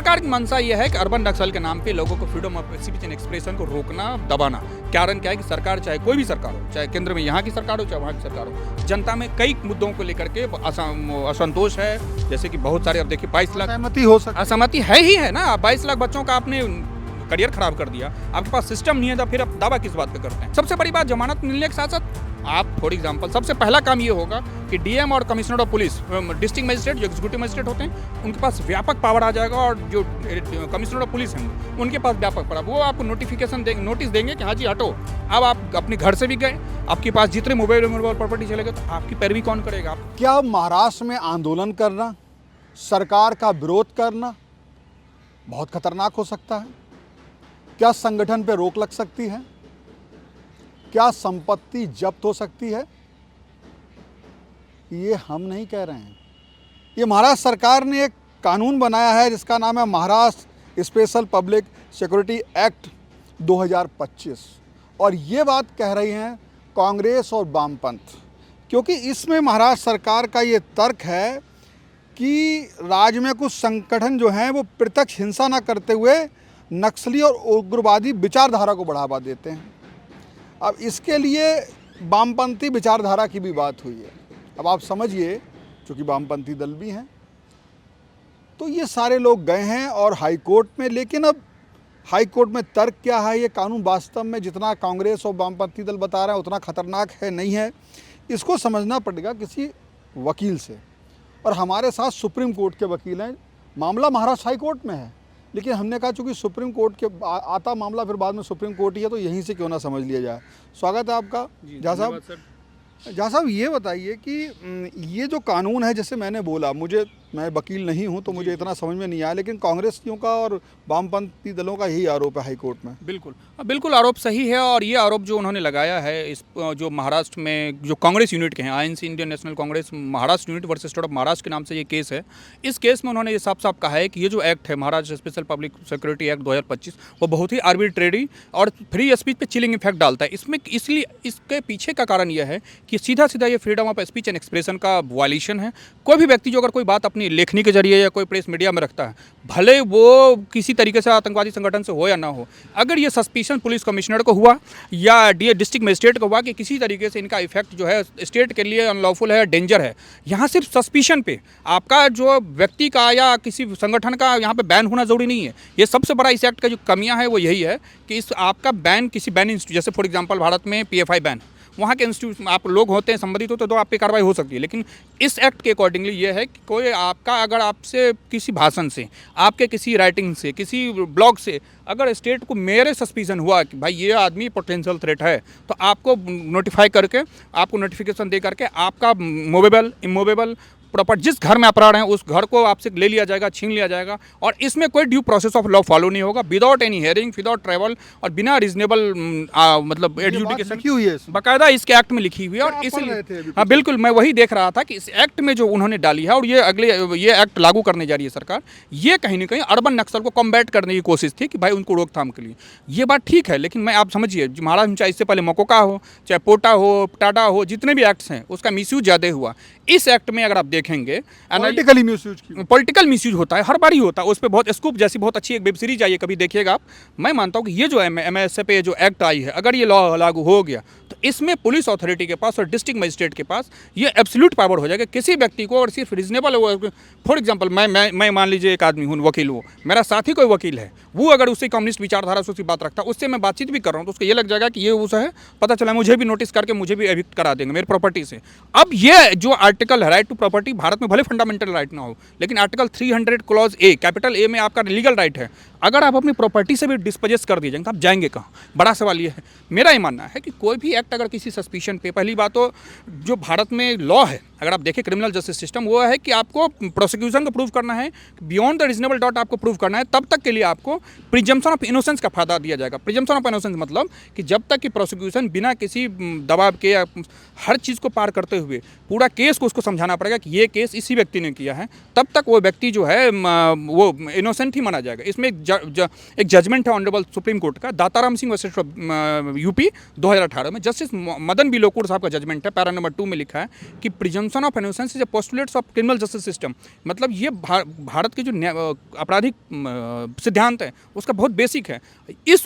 सरकार की मंशा यह है कि अर्बन नक्सल के नाम पे लोगों को freedom of speech and expression को रोकना, दबाना। कारण क्या है कि सरकार, चाहे कोई भी सरकार हो, चाहे केंद्र में यहाँ की सरकार हो, चाहे वहाँ की सरकार हो, जनता में कई मुद्दों को लेकर के असंतोष है। जैसे कि बहुत सारे, अब देखिए 22 लाख असहमति है ही है ना। 22 लाख बच्चों का आपने करियर खराब कर दिया, आपके पास सिस्टम नहीं है, तो फिर आप दावा किस बात पे करते हैं। सबसे बड़ी बात, जमानत मिलने के साथ साथ आप फॉर एग्जांपल सबसे पहला काम ये होगा कि डीएम और commissioner of police, district magistrate जो एग्जीक्यूटिव मजिस्ट्रेट होते हैं, उनके पास व्यापक पावर आ जाएगा, और जो कमिश्नर ऑफ पुलिस हैं उनके पास व्यापक पावर, वो आपको नोटिस देंगे कि हाँ जी हटो। अब आप अपने घर से भी गए, आपके पास जितने मोबाइल प्रॉपर्टी चले गए, तो आपकी पैरवी कौन करेगा? क्या महाराष्ट्र में आंदोलन करना, सरकार का विरोध करना बहुत खतरनाक हो सकता है? क्या संगठन पर रोक लग सकती है? क्या संपत्ति जब्त हो सकती है? ये हम नहीं कह रहे हैं, ये महाराष्ट्र सरकार ने एक कानून बनाया है जिसका नाम है Maharashtra special public security act 2025, और ये बात कह रही हैं कांग्रेस और वामपंथ, क्योंकि इसमें महाराष्ट्र सरकार का ये तर्क है कि राज्य में कुछ संगठन जो हैं वो प्रत्यक्ष हिंसा न करते हुए नक्सली और उग्रवादी विचारधारा को बढ़ावा देते हैं। अब इसके लिए वामपंथी विचारधारा की भी बात हुई है। अब आप समझिए, चूँकि वामपंथी दल भी हैं, तो ये सारे लोग गए हैं और हाई कोर्ट में, लेकिन अब हाई कोर्ट में तर्क क्या है, ये कानून वास्तव में जितना कांग्रेस और वामपंथी दल बता रहे हैं उतना खतरनाक है नहीं है, इसको समझना पड़ेगा किसी वकील से। और हमारे साथ सुप्रीम कोर्ट के वकील हैं, मामला महाराष्ट्र हाई कोर्ट में है, लेकिन हमने कहा चूँकि सुप्रीम कोर्ट के आता मामला फिर बाद में सुप्रीम कोर्ट ही है, तो यहीं से क्यों ना समझ लिया जाए। स्वागत है आपका झा साहब। झा साहब, ये बताइए कि ये जो कानून है, जैसे मैंने बोला, मैं वकील नहीं हूं तो मुझे इतना समझ में नहीं आया, लेकिन कांग्रेसियों का और वामपंथी दलों का यही आरोप है हाई कोर्ट में। बिल्कुल आरोप सही है, और ये आरोप जो उन्होंने लगाया है, इस जो महाराष्ट्र में जो कांग्रेस यूनिट के हैं, INC Indian national Congress Maharashtra unit versus state of Maharashtra के नाम से ये केस है। इस केस में उन्होंने ये साफ साफ कहा है कि ये जो एक्ट है, Maharashtra special public security act 2025, वो बहुत ही आर्बिट्रेरी और फ्री स्पीच पे चिलिंग इफेक्ट डालता है। इसमें इसलिए इसके पीछे का कारण यह है कि सीधा सीधा ये freedom of speech and expression का वायलेशन है। कोई भी व्यक्ति जो अगर कोई बात अपनी लेखनी के जरिए या कोई प्रेस मीडिया में रखता है, भले वो किसी तरीके से आतंकवादी संगठन से हो या ना हो, अगर ये सस्पिशन पुलिस कमिश्नर को हुआ या डिस्ट्रिक्ट मजिस्ट्रेट को हुआ कि किसी तरीके से इनका इफेक्ट जो है स्टेट के लिए अनलॉफुल है, डेंजर है, यहाँ सिर्फ सस्पिशन पे आपका जो व्यक्ति का या किसी संगठन का यहाँ पे बैन होना जरूरी नहीं है। ये सबसे बड़ा इस एक्ट का जो कमियाँ है वो यही है कि इस आपका बैन किसी बैन इंस्टीट्यूट, जैसे फॉर एग्जाम्पल भारत में PFI बैन, वहाँ के इंस्टीट्यूट आप लोग होते हैं संबंधित होते तो आप पे कार्रवाई हो सकती है। लेकिन इस एक्ट के अकॉर्डिंगली ये है कि कोई आपका अगर आपसे किसी भाषण से, आपके किसी राइटिंग से, किसी ब्लॉग से अगर स्टेट को मेरे सस्पिशन हुआ कि भाई ये आदमी पोटेंशियल थ्रेट है, तो आपको नोटिफाई करके, आपको नोटिफिकेशन दे करके आपका मूवेबल, इमूवेबल प्रॉपर्टी, जिस घर में आप रह रहे हैं उस घर को आपसे ले लिया जाएगा, छीन लिया जाएगा, और इसमें कोई due process of law follow नहीं होगा, without any hearing, without travel, और बिना रीजनेबल मतलब एडजुडिकेशन बाकायदा इसके एक्ट में लिखी हुई है। और इसलिए हाँ बिल्कुल, मैं वही देख रहा था कि इस एक्ट में जो उन्होंने डाली है, और ये एक्ट लागू करने जा रही है सरकार, ये कहीं ना कहीं अर्बन नक्सल को कॉम्बैट करने की कोशिश थी कि भाई उनको रोकथाम के लिए। ये बात ठीक है, लेकिन मैं आप समझिए, महाराष्ट्र में चाहे इससे पहले मकोका हो, चाहे पोटा हो, टाटा हो, जितने भी एक्ट्स हैं उसका मिसयूज ज़्यादा हुआ। इस एक्ट में अगर आप देखेंगे पॉलिटिकल मिसयूज होता है, हर बार ही होता है। उस पर बहुत स्कूप जैसी बहुत अच्छी एक वेब सीरीज आई है, कभी देखिएगा आप। मैं मानता हूँ कि ये जो MSA पे जो एक्ट आई है, अगर ये लॉ लागू हो गया तो इसमें पुलिस अथॉरिटी के पास और डिस्ट्रिक्ट मजिस्ट्रेट के पास ये एब्सोल्यूट पावर हो जाएगा किसी व्यक्ति को, और सिर्फ रीजनेबल, फॉर एग्जांपल मैं मान लीजिए एक आदमी हूँ, वकील हूँ, मेरा साथी कोई वकील है, वो अगर उससे कम्युनिस्ट विचारधारा से उसकी बात रखता है, उससे मैं बातचीत भी कर रहा हूँ, तो उसको ये लग जाएगा कि ये उस है, पता चला मुझे भी नोटिस करके मुझे भी एविक्ट करा देंगे मेरी प्रॉपर्टी से। अब ये जो आर्टिकल है, राइट टू प्रॉपर्टी, भारत में भले फंडामेंटल राइट ना हो, लेकिन article 300 clause A, capital A में आपका लीगल राइट है। अगर आप अपनी प्रॉपर्टी से भी डिस्पोजेस कर दिए जाएंगे तो आप जाएंगे कहाँ? बड़ा सवाल ये है। मेरा ये मानना है कि कोई भी एक्ट अगर किसी सस्पिशन पे, पहली बात तो जो भारत में लॉ है, अगर आप देखें क्रिमिनल जस्टिस सिस्टम, वो है कि आपको प्रोसिक्यूशन को प्रूव करना है, बियॉन्ड द रीजनेबल डाउट आपको प्रूव करना है, तब तक के लिए आपको प्रिजम्पशन ऑफ इनोसेंस का फायदा दिया जाएगा। प्रिजम्पशन ऑफ इनोसेंस मतलब कि जब तक कि प्रोसिक्यूशन बिना किसी दबाव के या हर चीज़ को पार करते हुए पूरा केस को उसको समझाना पड़ेगा कि ये केस इसी व्यक्ति ने किया है, तब तक वो व्यक्ति जो है वो इनोसेंट ही माना जाएगा। इसमें एक जजमेंट है ऑनरेबल सुप्रीम कोर्ट का, दाताराम सिंह वर्सेस UP 2018 में, जस्टिस मदन बी लोकुर साहब का जजमेंट है, पैरा नंबर 2 में लिखा है कि presumption presumption of innocence is a postulates of criminal justice system. मतलब ये भारत के जो आपराधिक सिद्धांत है उसका बहुत बेसिक है।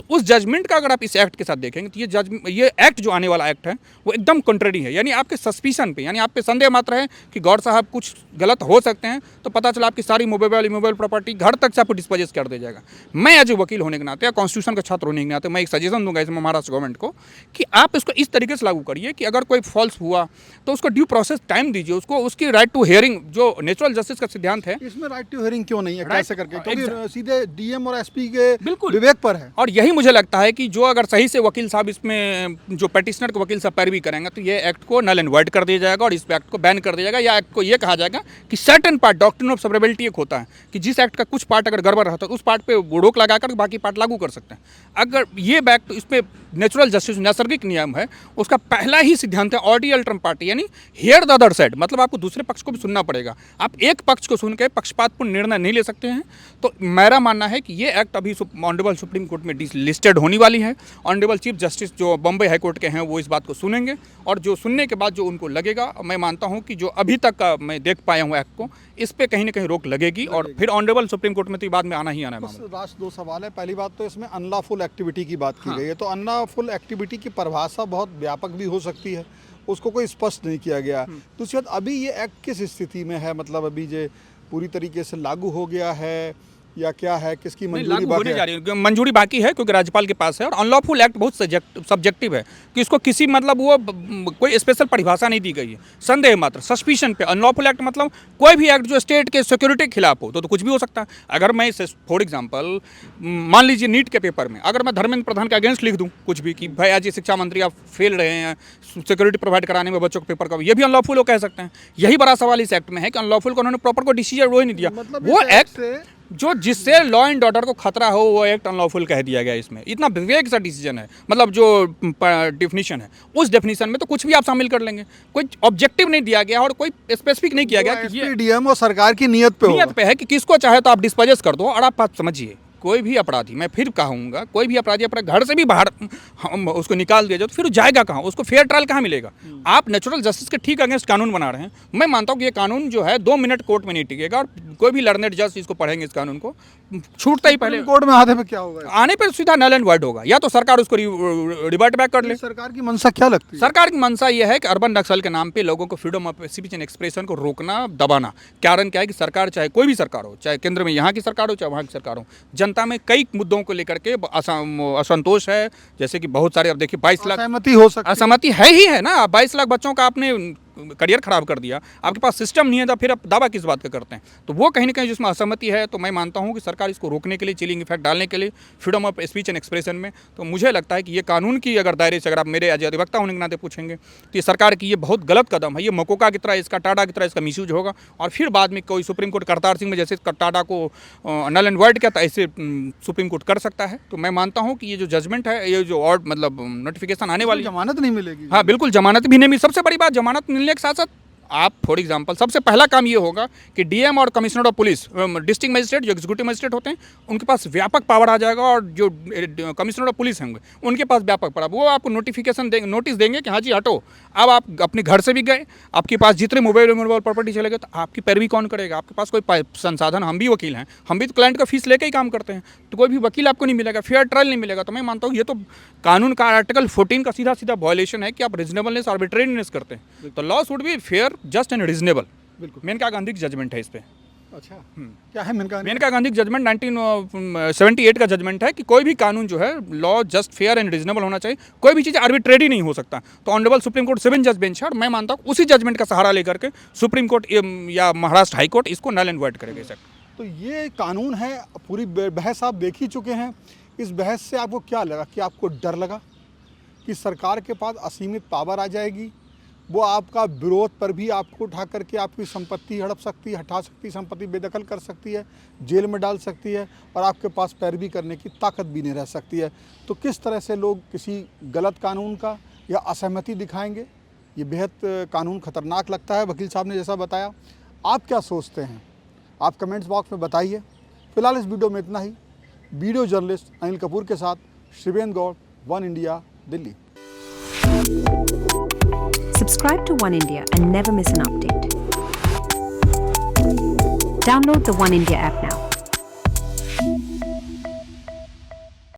उस जजमेंट का अगर आप इस एक्ट के साथ देखेंगे तो ये एक्ट जो आने वाला एक्ट है वो एकदम कंट्रेरी है। यानी आपके सस्पिशन पे, यानी आप पे संदेह मात्र है कि गौर साहब कुछ गलत हो सकते हैं, तो पता चला आपकी सारी मोबाइल इमोबाइल प्रॉपर्टी घर तक से आपको डिस्पोजेस कर दिया जाएगा। मैं एज ए वकील होने के नाते या कॉन्स्टिट्यूशन का छात्र होने के नाते मैं एक सजेशन दूंगा इसमें महाराष्ट्र गवर्नमेंट को कि आप इसको इस तरीके से लागू करिए कि अगर कोई फॉल्स हुआ तो उसको ड्यू प्रोसेस टाइम दीजिए, उसको उसकी राइट टू हियरिंग जो नेचुरल जस्टिस का सिद्धांत है। इसमें राइट टू हियरिंग क्यों नहीं है? कैसे करके? क्योंकि exactly. सीधे डीएम और एसपी के बिल्कुल विवेक पर है। और यही मुझे लगता है कि जो अगर सही से वकील साहब इसमें जो पेटिशनर के वकील साहब पैरवी करेंगे तो ये एक्ट को नल एंड वॉइड कर दिया जाएगा और इस एक्ट को बैन कर दिया जाएगा। या एक्ट को ये कहा जाएगा कि सर्टेन पार्ट, डॉक्ट्रिन ऑफ सब्रेबिलिटी एक होता है कि जिस एक्ट का कुछ पार्ट अगर गड़बड़ रहता है तो उस पार्ट पे रोक लगाकर बाकी पार्ट लागू कर सकते हैं। अगर ये एक्ट इस पे नेचुरल जस्टिस नैसर्गिक नियम है उसका पहला ही सिद्धांत है ऑडी अल्टरम पार्टी, यानी हियर द अदर साइड। मतलब आपको दूसरे पक्ष को भी सुनना पड़ेगा, आप एक पक्ष को सुन के पक्षपातपूर्ण निर्णय नहीं ले सकते हैं। तो मेरा मानना है कि ये एक्ट अभी ऑनरेबल सुप्रीम कोर्ट में लिस्टेड होने वाली है। ऑनरेबल चीफ जस्टिस जो बॉम्बे हाई कोर्ट के हैं वो इस बात को सुनेंगे और जो सुनने के बाद जो उनको लगेगा, मैं मानता हूँ कि जो अभी तक का मैं देख पाया हूँ एक्ट को, इस पे कहीं ना कहीं रोक लगेगी और फिर ऑनरेबल सुप्रीम कोर्ट में तो बाद में आना ही आना है। राष्ट्र दो सवाल है। पहली बात तो इसमें अनलॉफुल एक्टिविटी की बात की गई है, तो अनलॉफुल एक्टिविटी की परिभाषा बहुत व्यापक भी हो सकती है, उसको कोई स्पष्ट नहीं किया गया। दूसरी बात, अभी ये एक्ट किस स्थिति में है? मतलब अभी जो पूरी तरीके से लागू हो गया है या क्या है, किसकी मंजूरी बाकी है? मंजूरी बाकी है क्योंकि राज्यपाल के पास है। और अनलॉफुल एक्ट बहुत सब्जेक्टिव है कि इसको किसी मतलब वो कोई स्पेशल परिभाषा नहीं दी गई है, संदेह मात्र सस्पिशन पे। अनलॉफुल एक्ट मतलब कोई भी एक्ट जो स्टेट के सिक्योरिटी के खिलाफ हो तो कुछ भी हो सकता है। अगर मैं इसे फॉर एग्जाम्पल मान लीजिए नीट के पेपर में अगर मैं धर्मेंद्र प्रधान के अगेंस्ट लिख दूँ कुछ भी कि भाई आज ये शिक्षा मंत्री आप फेल रहे हैं सिक्योरिटी प्रोवाइड कराने में बच्चों के पेपर का, ये भी अनलॉफुल वो कह सकते हैं। यही बड़ा सवाल इस एक्ट में है कि अनलॉफुल को उन्होंने प्रॉपर को डिसीजन वो ही नहीं दिया। मतलब वो एक्ट जो जिससे लॉ एंड ऑर्डर को खतरा हो वो एक्ट अनलॉफुल कह दिया गया। इसमें इतना विवेक सा डिसीजन है, मतलब जो डेफिनेशन है उस डेफिनेशन में तो कुछ भी आप शामिल कर लेंगे, कोई ऑब्जेक्टिव नहीं दिया गया और कोई स्पेसिफिक नहीं किया गया कि ये डीएम और सरकार की नियत पे है कि किसको चाहे तो आप डिस्पोजेस कर दो। और आप बात समझिए, कोई भी अपराधी, मैं फिर कहूँगा, कोई भी अपराधी अपने घर से भी बाहर हम उसको निकाल दिया जाए तो फिर जाएगा कहाँ? उसको फेयर ट्रायल कहाँ मिलेगा? आप नेचुरल जस्टिस के ठीक अगेंस्ट कानून बना रहे हैं। मैं मानता हूँ कि ये कानून जो है 2 मिनट कोर्ट में नहीं टिकेगा और कोई भी लर्नेड जज इसको पढ़ेंगे इस कानून को, छूटता ही पहले कोर्ट में आने पे क्या होगा? आने पर सीधा नल एंड वॉइड होगा, या तो सरकार उसको रिवर्ट बैक कर ले। सरकार की मंशा क्या लगती है? सरकार की मंशा ये है कि अर्बन नक्सल के नाम पे लोगों को freedom of speech and expression को रोकना, दबाना। कारण क्या है कि सरकार, चाहे कोई भी सरकार हो, चाहे केंद्र में यहाँ की सरकार हो चाहे वहाँ की सरकार हो, जनता में कई मुद्दों को लेकर के असंतोष है। जैसे कि बहुत सारे, अब देखिए 22 लाख असहमति है ही है ना। 22 लाख बच्चों का आपने करियर खराब कर दिया, आपके पास सिस्टम नहीं है तो फिर आप दावा किस बात का करते हैं? तो वो कहीं ना कहीं जिसमें असहमति है, तो मैं मानता हूं कि सरकार इसको रोकने के लिए, चिलिंग इफेक्ट डालने के लिए freedom of speech and expression में, तो मुझे लगता है कि ये कानून की अगर दायरे से अगर आप मेरे अधिवक्ता होने के नाते पूछेंगे तो ये सरकार की ये बहुत गलत कदम है। ये मकोका की तरह, इसका टाटा की तरह इसका मिसयूज होगा और फिर बाद में कोई सुप्रीम कोर्ट करतार सिंह में जैसे टाटा को नल एंड वॉइड किया था, ऐसे सुप्रीम कोर्ट कर सकता है। तो मैं मानता हूँ कि ये जो जजमेंट है, ये जो और मतलब नोटिफिकेशन आने वाली, जमानत नहीं मिलेगी। हाँ बिल्कुल, जमानत भी नहीं मिली। सबसे बड़ी बात, जमानत मिलने के साथ साथ आप फॉर एग्जांपल सबसे पहला काम ये होगा कि डीएम और commissioner of police, district magistrate जो एग्जीक्यूटिव मजिस्ट्रेट होते हैं, उनके पास व्यापक पावर आ जाएगा और जो कमिश्नर ऑफ पुलिस होंगे उनके पास व्यापक पावर, वो आपको नोटिफिकेशन देंगे, नोटिस देंगे कि हाँ जी हटो। अब आप अपने घर से भी गए, आपके पास जितने मोबाइल प्रॉपर्टी चले गए, तो आपकी पैरवी कौन करेगा? आपके पास कोई संसाधन, हम भी वकील हैं, हम भी तो क्लाइंट का फीस लेके ही काम करते हैं, तो कोई भी वकील आपको नहीं मिलेगा, फेयर ट्रायल नहीं मिलेगा। तो मैं मानता हूँ ये तो कानून का आर्टिकल 14 का सीधा सीधा वायलेशन है कि आप रिजनेबलनेस आर्बिट्रेरीनेस करते हैं। तो law should be fair, just and reasonable. बिल्कुल, मेनका गांधी की जजमेंट है इस पे। अच्छा, क्या है मेनका गांधी जजमेंट 1978 का जजमेंट है कि कोई भी कानून जो है law just fair and reasonable होना चाहिए, कोई भी चीज़ आर्बिट्रेरी नहीं हो सकता। तो ऑनरेबल सुप्रीम कोर्ट 7 जज बेंच है और मैं मानता हूँ उसी जजमेंट का सहारा लेकर के सुप्रीम कोर्ट या महाराष्ट्र हाई कोर्ट इसको नल एंड वॉइड करेगा सर। तो ये कानून है, पूरी बहस आप देख ही चुके हैं। इस बहस से आपको क्या लगा? कि आपको डर लगा कि सरकार के पास असीमित पावर आ जाएगी, वो आपका विरोध पर भी आपको उठा करके आपकी संपत्ति हड़प सकती है, हटा सकती, संपत्ति बेदखल कर सकती है, जेल में डाल सकती है और आपके पास पैरवी करने की ताकत भी नहीं रह सकती है। तो किस तरह से लोग किसी गलत कानून का या असहमति दिखाएंगे? ये बेहद कानून खतरनाक लगता है, वकील साहब ने जैसा बताया। आप क्या सोचते हैं? आप कमेंट्स बॉक्स में बताइए। फिलहाल इस वीडियो में इतना ही। वीडियो जर्नलिस्ट अनिल कपूर के साथ Shivendra Gaur, One India, Delhi. Subscribe to One India and never miss an update. Download the One India app now.